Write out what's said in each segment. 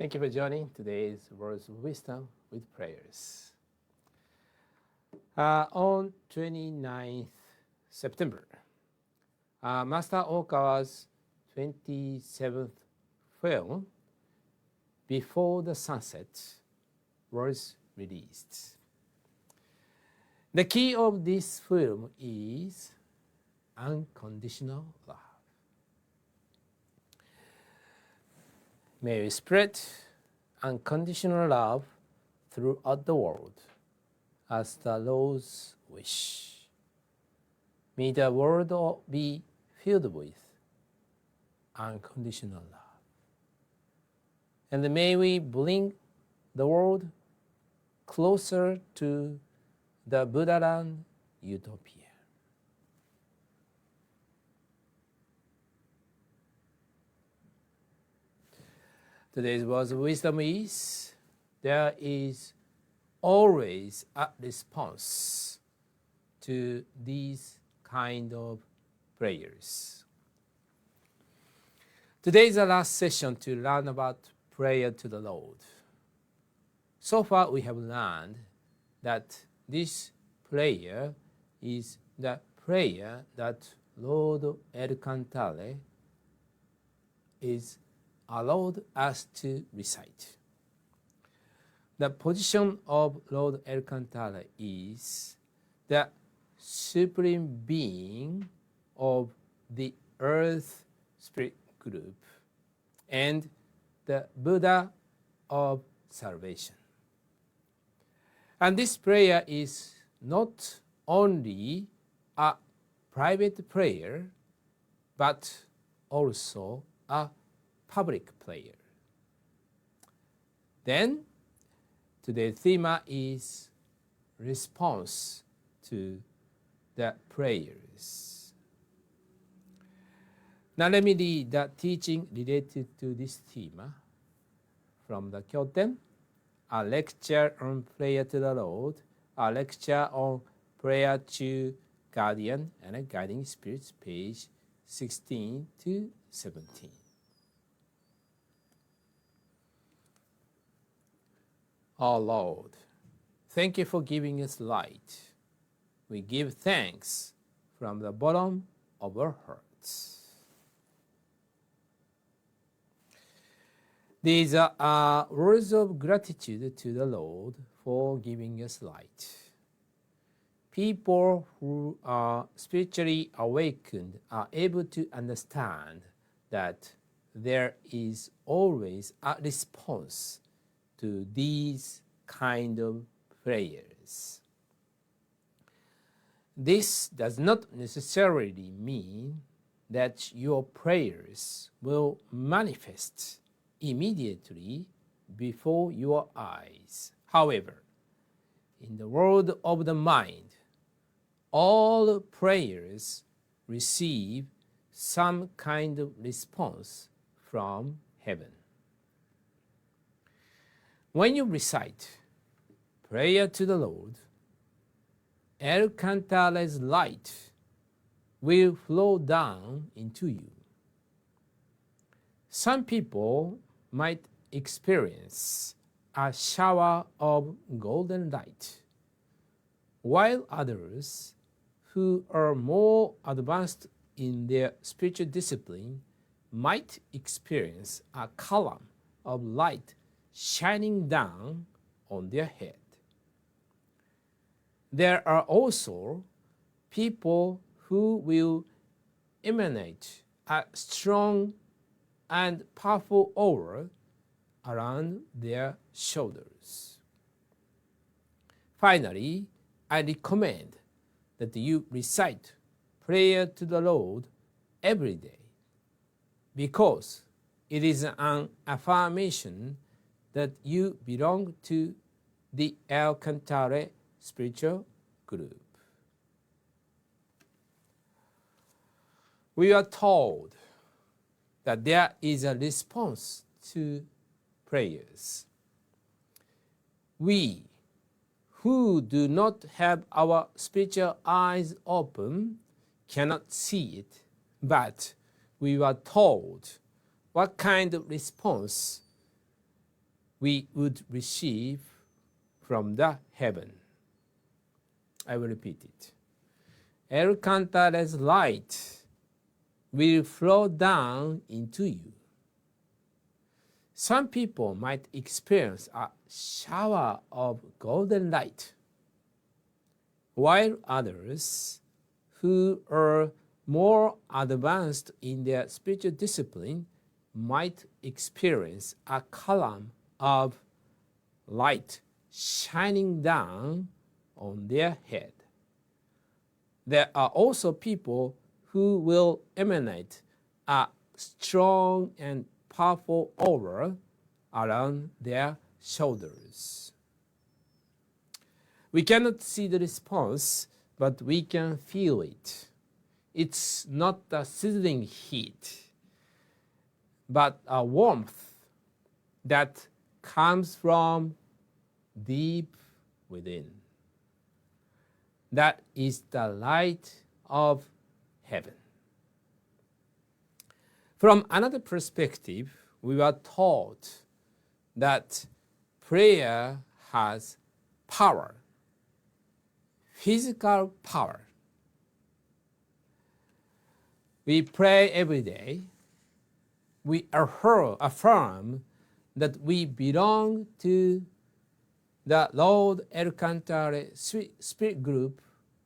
Thank you for joining today's Words of Wisdom with Prayers. On 29th September, Master Okawa's 27th film, Before the Sunset, was released. The key of this film is unconditional love. May we spread unconditional love throughout the world as the Lord's wish. May the world be filled with unconditional love. And may we bring the world closer to the Buddha-land utopia. Today's words of wisdom is, there is always a response to these kind of prayers. Today is the last session to learn about prayer to the Lord. So far we have learned that this prayer is the prayer that Lord El Cantare is allowed us to recite. The position of Lord El Cantare is the supreme being of the earth spirit group and the Buddha of salvation. And this prayer is not only a private prayer, but also a public prayer. Then, today's theme is response to the prayers. Now let me read the teaching related to this theme from the Kyouten, a lecture on prayer to the Lord, a lecture on prayer to guardian and guiding spirits, page 16 to 17. Our Lord, thank you for giving us light. We give thanks from the bottom of our hearts. These are words of gratitude to the Lord for giving us light. People who are spiritually awakened are able to understand that there is always a response to these kind of prayers. This does not necessarily mean that your prayers will manifest immediately before your eyes. However, in the world of the mind, all prayers receive some kind of response from heaven. When you recite prayer to the Lord, El Cantare's light will flow down into you. Some people might experience a shower of golden light, while others who are more advanced in their spiritual discipline might experience a column of light shining down on their head. There are also people who will emanate a strong and powerful aura around their shoulders. Finally, I recommend that you recite prayer to the Lord every day, because it is an affirmation that you belong to the El Cantare spiritual group. We are told that there is a response to prayers. We who do not have our spiritual eyes open cannot see it, but we were told what kind of response we would receive from the heaven. I will repeat it. El Cantare's light will flow down into you. Some people might experience a shower of golden light, while others who are more advanced in their spiritual discipline might experience a column of light shining down on their head. There are also people who will emanate a strong and powerful aura around their shoulders. We cannot see the response, but we can feel it. It's not a sizzling heat, but a warmth that comes from deep within. That is the light of heaven. From another perspective, we were taught that prayer has power, physical power. We pray every day. We affirm that we belong to the Lord El Cantare Spirit Group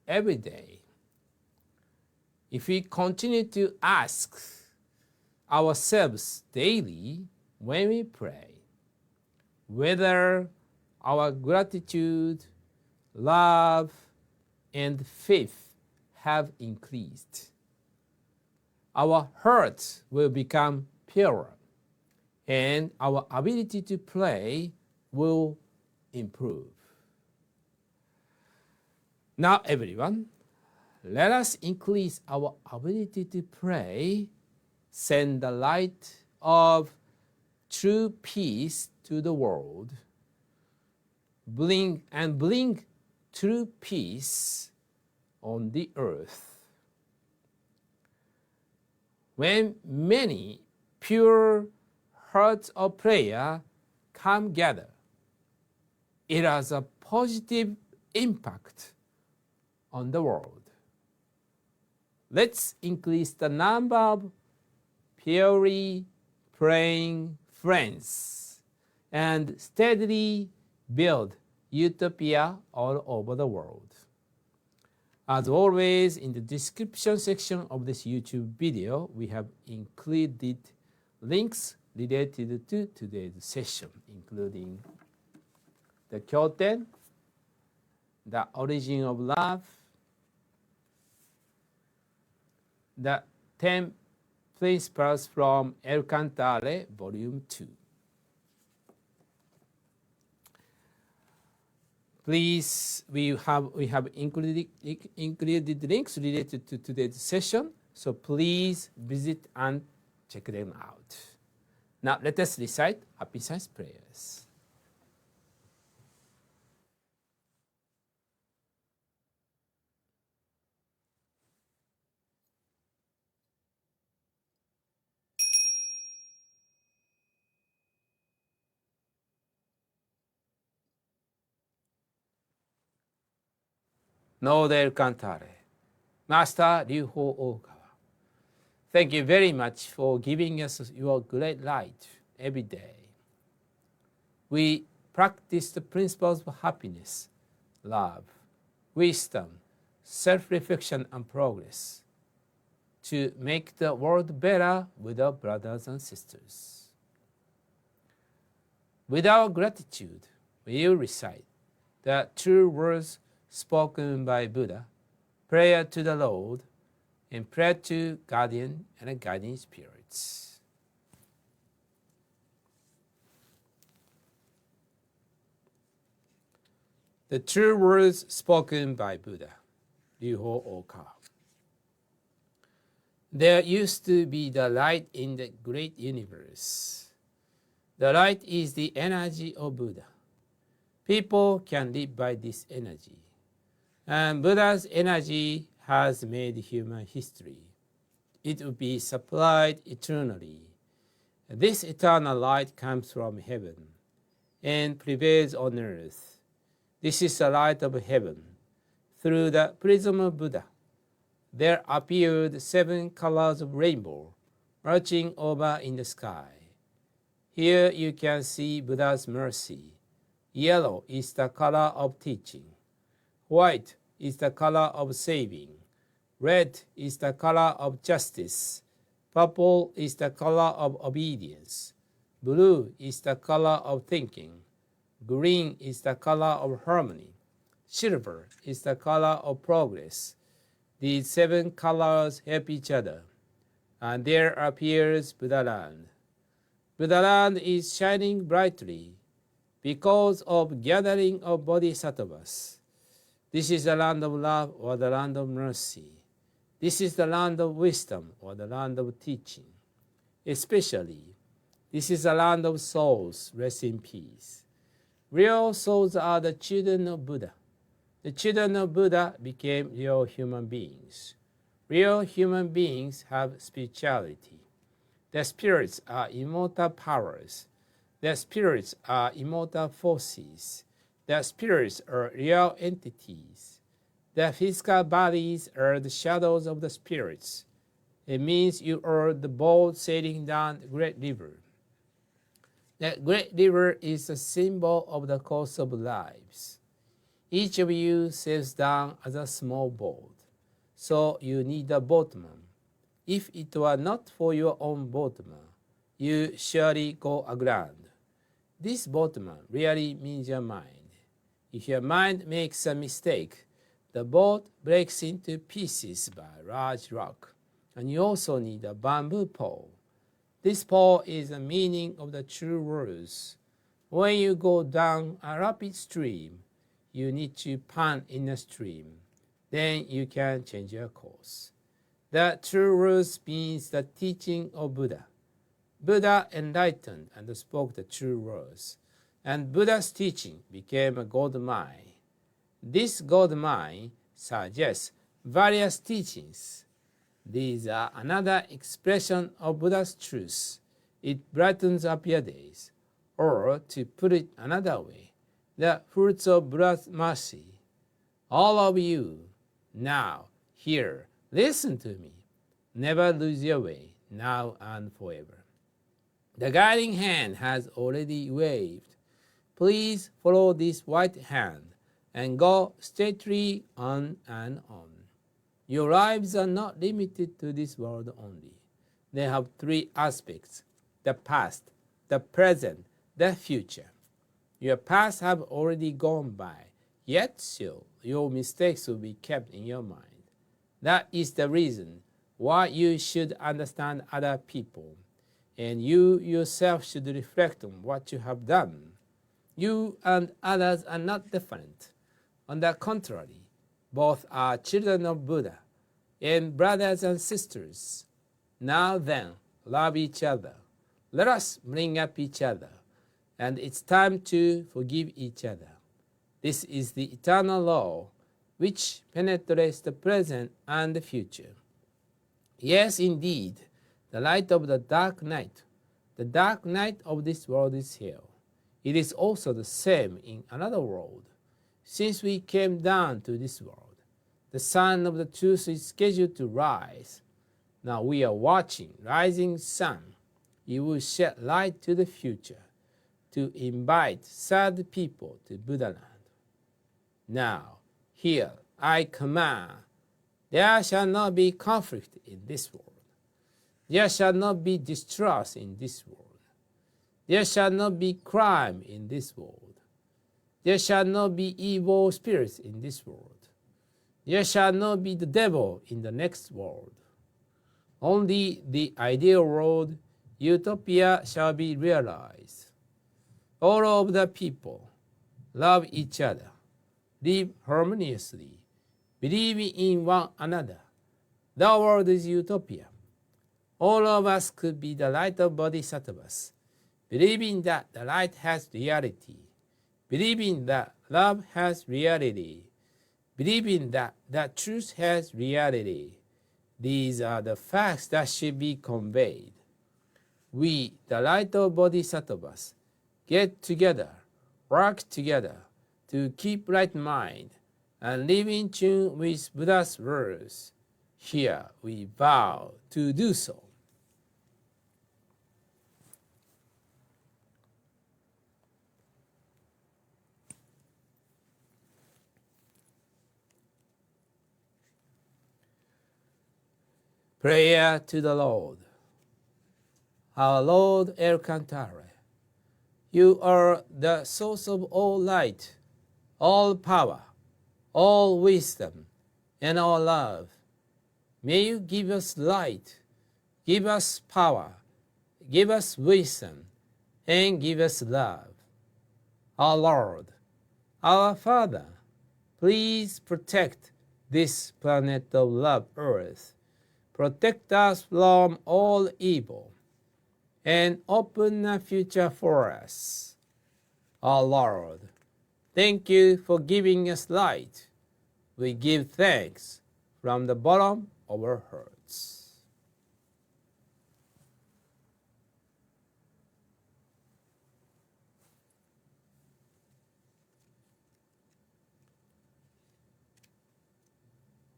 every day. If we continue to ask ourselves daily when we pray whether our gratitude, love, and faith have increased, our hearts will become purer, and our ability to pray will improve. Now, everyone, let us increase our ability to pray, send the light of true peace to the world, bring true peace on the earth. When many pure hearts of prayer come together, it has a positive impact on the world. Let's increase the number of purely praying friends and steadily build utopia all over the world. As always, in the description section of this YouTube video, we have included links related to today's session, including the Kyouten, the origin of love, the 10 principles from El Cantare Volume II. Please, we have included links related to today's session, so please visit and check them out. Now let us recite Happy Science prayers. Lord El Cantare, Master Ryu Ho Okawa, thank you very much for giving us your great light every day. We practice the principles of happiness, love, wisdom, self-reflection, and progress to make the world better with our brothers and sisters. With our gratitude, we will recite the true words spoken by Buddha, prayer to the Lord, and prayer to guardian and guiding spirits. The true words spoken by Buddha, Ryuho Oka. There used to be the light in the great universe. The light is the energy of Buddha. People can live by this energy. And Buddha's energy has made human history. It will be supplied eternally. This eternal light comes from heaven. and prevails on earth. This is the light of heaven. Through the prism of Buddha, there appeared 7 colors of rainbow marching over in the sky. Here you can see Buddha's mercy. Yellow is the color of teaching. White is the color of saving. Red is the color of justice. Purple is the color of obedience. Blue is the color of thinking. Green is the color of harmony. Silver is the color of progress. These 7 colors help each other, and there appears Buddha land. Buddha land is shining brightly because of gathering of bodhisattvas. This is the land of love or the land of mercy. This is the land of wisdom or the land of teaching. Especially, this is the land of souls, rest in peace. Real souls are the children of Buddha. The children of Buddha became real human beings. Real human beings have spirituality. Their spirits are immortal powers. Their spirits are immortal forces. Their spirits are real entities. Their physical bodies are the shadows of the spirits. It means you are the boat sailing down the great river. That great river is a symbol of the course of lives. Each of you sails down as a small boat, so you need a boatman. If it were not for your own boatman, you surely go aground. This boatman really means your mind. If your mind makes a mistake, the boat breaks into pieces by a large rock, and you also need a bamboo pole. This pole is the meaning of the true words. When you go down a rapid stream, you need to pant in the stream. Then you can change your course. The true words means the teaching of Buddha. Buddha enlightened and spoke the true words, and Buddha's teaching became a gold mine. This gold mine suggests various teachings. These are another expression of Buddha's truth. It brightens up your days. Or, to put it another way, the fruits of Buddha's mercy. All of you, now, here, listen to me. Never lose your way, now and forever. The guiding hand has already waved. Please follow this white hand and go steadily on and on. Your lives are not limited to this world only. They have 3 aspects: the past, the present, the future. Your past have already gone by, yet still your mistakes will be kept in your mind. That is the reason why you should understand other people, and you yourself should reflect on what you have done. You and others are not different. On the contrary, both are children of Buddha and brothers and sisters. Now then, love each other. Let us bring up each other, and it's time to forgive each other. This is the eternal law which penetrates the present and the future. Yes, indeed, the light of the dark night of this world is hell. It is also the same in another world. Since we came down to this world, the sun of the truth is scheduled to rise. Now we are watching rising sun. It will shed light to the future, to invite sad people to Buddha land. Now, here I command, there shall not be conflict in this world. There shall not be distrust in this world. There shall not be crime in this world. There shall not be evil spirits in this world. There shall not be the devil in the next world. Only the ideal world, utopia, shall be realized. All of the people love each other, live harmoniously, believing in one another. The world is utopia. All of us could be the light of bodhisattvas, believing that the light has reality, believing that love has reality, believing that the truth has reality. These are the facts that should be conveyed. We, the light of bodhisattvas, get together work together to keep right mind and live in tune with Buddha's words. Here we vow to do so. Prayer to the Lord. Our Lord El Cantare, you are the source of all light, all power, all wisdom, and all love. May you give us light, give us power, give us wisdom, and give us love. Our Lord, our Father, please protect this planet of love, Earth. Protect us from all evil and open a future for us. Our Lord, thank you for giving us light. We give thanks from the bottom of our hearts.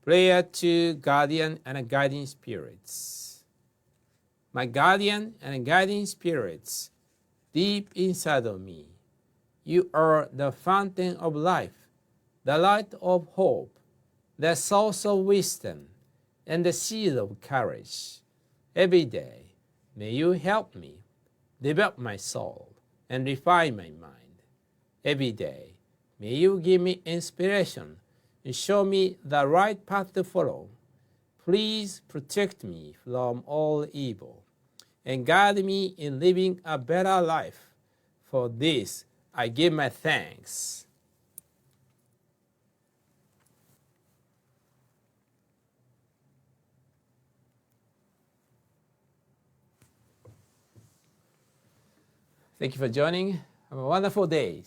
Prayer to Guardian and Guiding Spirits. My guardian and guiding spirits, deep inside of me, you are the fountain of life, the light of hope, the source of wisdom, and the seed of courage. Every day, may you help me develop my soul and refine my mind. Every day, may you give me inspiration and show me the right path to follow. Please protect me from all evil and guide me in living a better life. For this, I give my thanks. Thank you for joining. Have a wonderful day.